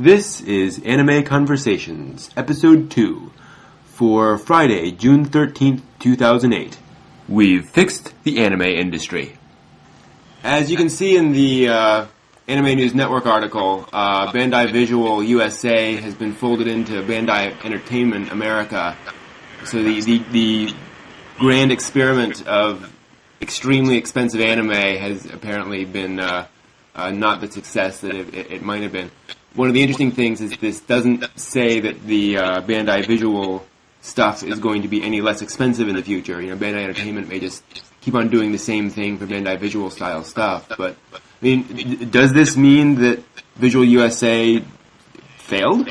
This is Anime Conversations, Episode 2, for Friday, June 13th, 2008. We've fixed the anime industry. As you can see in the Anime News Network article, Bandai Visual USA has been folded into Bandai Entertainment America. So the grand experiment of extremely expensive anime has apparently been not the success that it might have been. One of the interesting things is this doesn't say that the Bandai Visual stuff is going to be any less expensive in the future. You know, Bandai Entertainment may just keep on doing the same thing for Bandai Visual style stuff. But I mean, does this mean that Visual USA failed?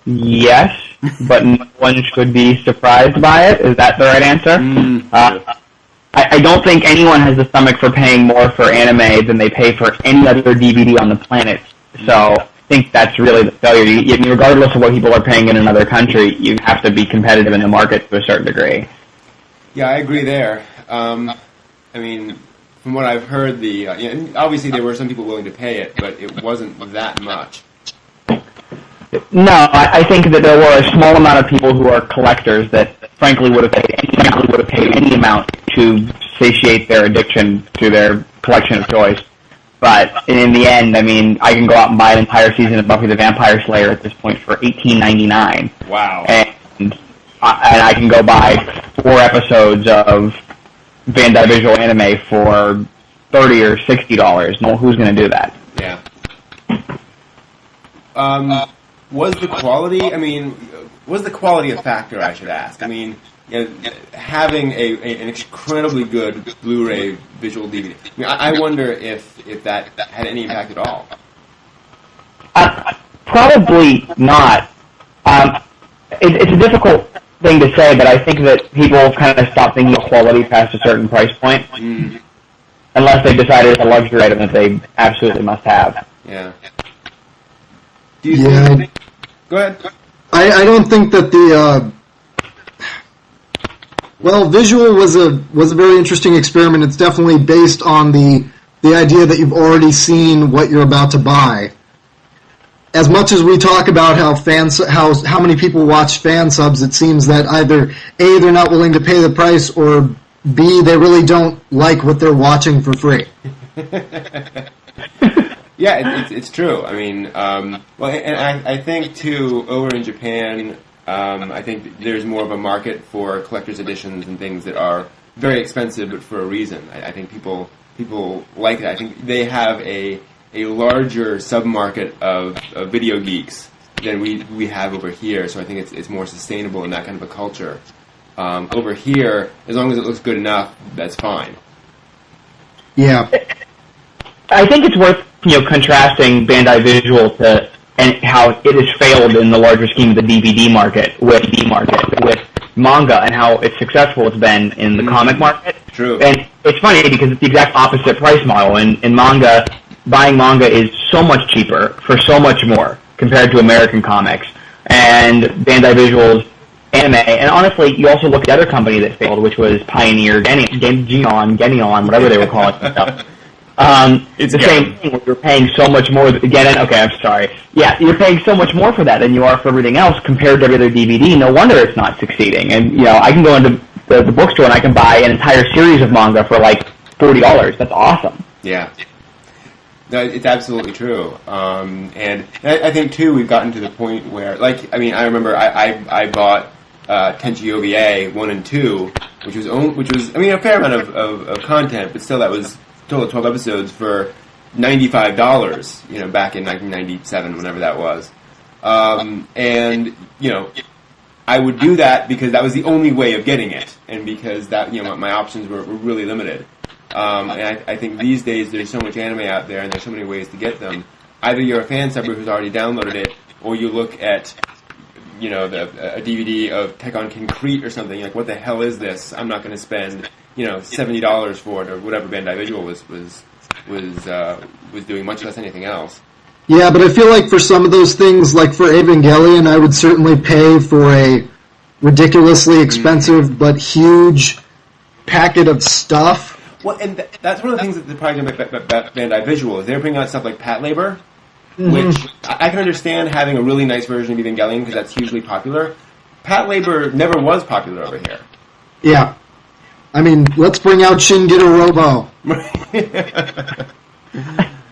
Yes, but no one should be surprised by it. Is that the right answer? I don't think anyone has the stomach for paying more for anime than they pay for any other DVD on the planet. So I think that's really the failure. Regardless of what people are paying in another country, you have to be competitive in the market to a certain degree. Yeah, I agree there. I mean, from what I've heard, obviously there were some people willing to pay it, but it wasn't that much. No, I think that there were a small amount of people who are collectors that frankly would have paid any amount to satiate their addiction to their collection of toys. But in the end, I mean, I can go out and buy an entire season of Buffy the Vampire Slayer at this point for $18.99. Wow. And I can go buy 4 episodes of Bandai Visual anime for $30 or $60. No, who's going to do that? Yeah. Was the quality a factor, I should ask? I mean, you know, having an incredibly good Blu-ray visual DVD. I mean, I wonder if that had any impact at all. Probably not. It's a difficult thing to say, but I think that people kind of stop thinking of quality past a certain price point, unless they decide it's a luxury item that they absolutely must have. Yeah. Do you think? Go ahead. I don't think that Visual was a very interesting experiment. It's definitely based on the idea that you've already seen what you're about to buy. As much as we talk about how many people watch fan subs, it seems that either A, they're not willing to pay the price, or B, they really don't like what they're watching for free. Yeah, it's true. I mean, and I think too, over in Japan, I think there's more of a market for collector's editions and things that are very expensive, but for a reason. I think people like that. I think they have a larger sub-market of video geeks than we have over here. So I think it's more sustainable in that kind of a culture. Over here, as long as it looks good enough, that's fine. Yeah. I think it's worth contrasting Bandai Visual and how it has failed in the larger scheme of the DVD market with manga and how successful it's been in the comic market. True. And it's funny because it's the exact opposite price model. In manga, buying manga is so much cheaper for so much more compared to American comics. And Bandai Visual's anime, and honestly, you also look at the other company that failed, which was Pioneer, Geneon, whatever they were calling it. It's the same thing where you're paying so much more. Yeah, you're paying so much more for that than you are for everything else compared to every other DVD. No wonder it's not succeeding. And, I can go into the bookstore and I can buy an entire series of manga for like $40. That's awesome. Yeah. No, it's absolutely true. And I think, too, we've gotten to the point where, I remember I bought Tenchi OVA 1 and 2, which was a fair amount of content, but still that was total 12 episodes for $95, back in 1997, whenever that was. And, I would do that because that was the only way of getting it, and because that, my options were really limited. And I think these days there's so much anime out there, and there's so many ways to get them. Either you're a fan subber who's already downloaded it, or you look at, a DVD of Tekken Concrete or something. You're like, what the hell is this? I'm not going to spend, $70 for it, or whatever Bandai Visual was doing, much less anything else. Yeah, but I feel like for some of those things, like for Evangelion, I would certainly pay for a ridiculously expensive but huge packet of stuff. Well, and that's one of the things that they're probably doing about Bandai Visual is they're bringing out stuff like Pat Labor, which I can understand having a really nice version of Evangelion because that's hugely popular. Pat Labor never was popular over here. Yeah. I mean, let's bring out Shin Robo.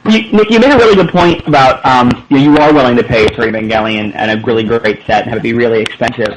Nick, you made a really good point about you are willing to pay for Evangelion and a really great set and have it be really expensive.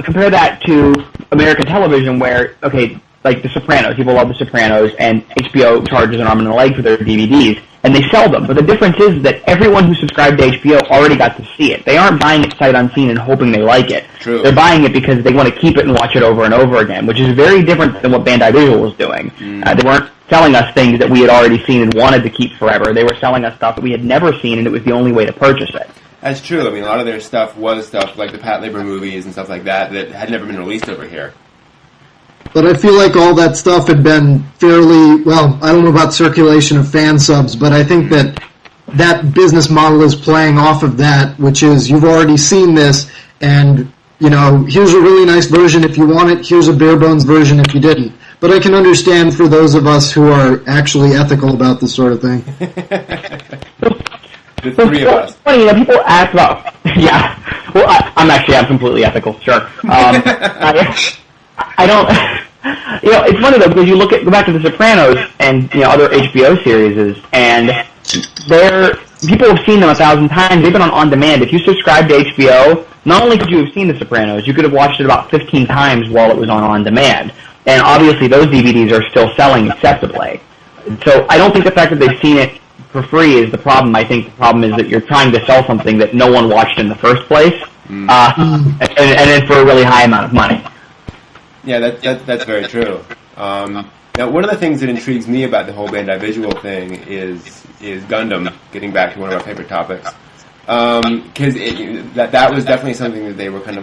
Compare that to American television where, okay, like The Sopranos, people love The Sopranos, and HBO charges an arm and a leg for their DVDs, and they sell them. But the difference is that everyone who subscribed to HBO already got to see it. They aren't buying it sight unseen and hoping they like it. True. They're buying it because they want to keep it and watch it over and over again, which is very different than what Bandai Visual was doing. They weren't selling us things that we had already seen and wanted to keep forever. They were selling us stuff that we had never seen, and it was the only way to purchase it. That's true. I mean, a lot of their stuff was stuff like the Pat Labor movies and stuff like that that had never been released over here. But I feel like all that stuff had been fairly, well, I don't know about circulation of fan subs, but I think that business model is playing off of that, which is you've already seen this, and, here's a really nice version if you want it, here's a bare bones version if you didn't. But I can understand for those of us who are actually ethical about this sort of thing. The three of us. Funny, people ask about, yeah, well, I'm completely ethical, sure. I don't, it's funny though, because you go back to The Sopranos and, other HBO series, and people have seen them 1,000 times. They've been on demand. If you subscribe to HBO, not only could you have seen The Sopranos, you could have watched it about 15 times while it was on demand. And obviously those DVDs are still selling acceptably. So I don't think the fact that they've seen it for free is the problem. I think the problem is that you're trying to sell something that no one watched in the first place, and then for a really high amount of money. Yeah, that's very true. Now, one of the things that intrigues me about the whole Bandai Visual thing is Gundam. Getting back to one of our favorite topics, because that was definitely something that they were kind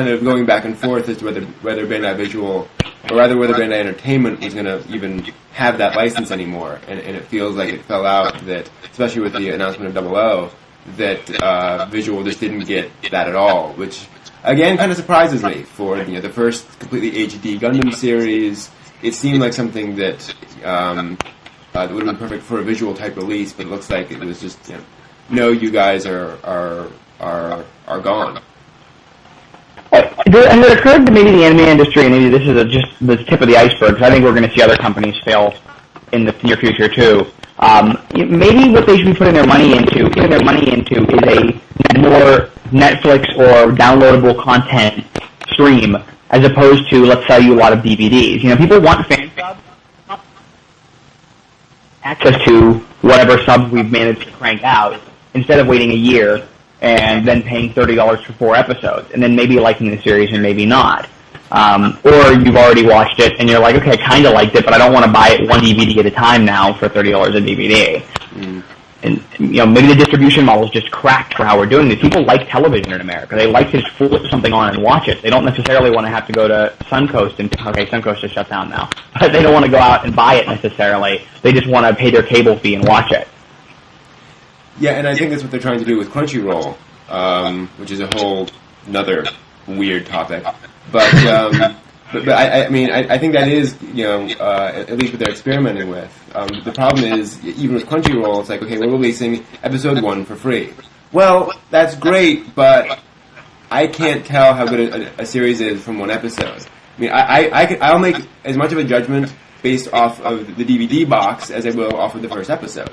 of going back and forth as to whether Bandai Visual, or rather whether Bandai Entertainment was going to even have that license anymore. And it feels like it fell out that, especially with the announcement of 00, that Visual just didn't get that at all, which again kind of surprises me. For the first completely HD Gundam series, it seemed like something that that would have been perfect for a Visual type release, but it looks like it was just no, you guys are gone. And it occurred to maybe the anime industry, and maybe this is just the tip of the iceberg, because I think we're going to see other companies fail in the near future too. Maybe what they should be putting their money into is a more Netflix or downloadable content stream, as opposed to let's sell you a lot of DVDs. People want fan subs, access to whatever subs we've managed to crank out, instead of waiting a year and then paying $30 for 4 episodes, and then maybe liking the series and maybe not. Or you've already watched it and you're like, okay, I kind of liked it, but I don't want to buy it one DVD at a time now for $30 a DVD. And maybe the distribution model is just cracked for how we're doing this. People like television in America. They like to just flip something on and watch it. They don't necessarily want to have to go to Suncoast Suncoast is shut down now. But they don't want to go out and buy it necessarily. They just want to pay their cable fee and watch it. Yeah, and I think that's what they're trying to do with Crunchyroll, which is a whole another weird topic. But I think that is, at least what they're experimenting with. The problem is, even with Crunchyroll, it's like, okay, we're releasing episode 1 for free. Well, that's great, but I can't tell how good a series is from one episode. I mean, I'll make as much of a judgment based off of the DVD box as I will off of the first episode.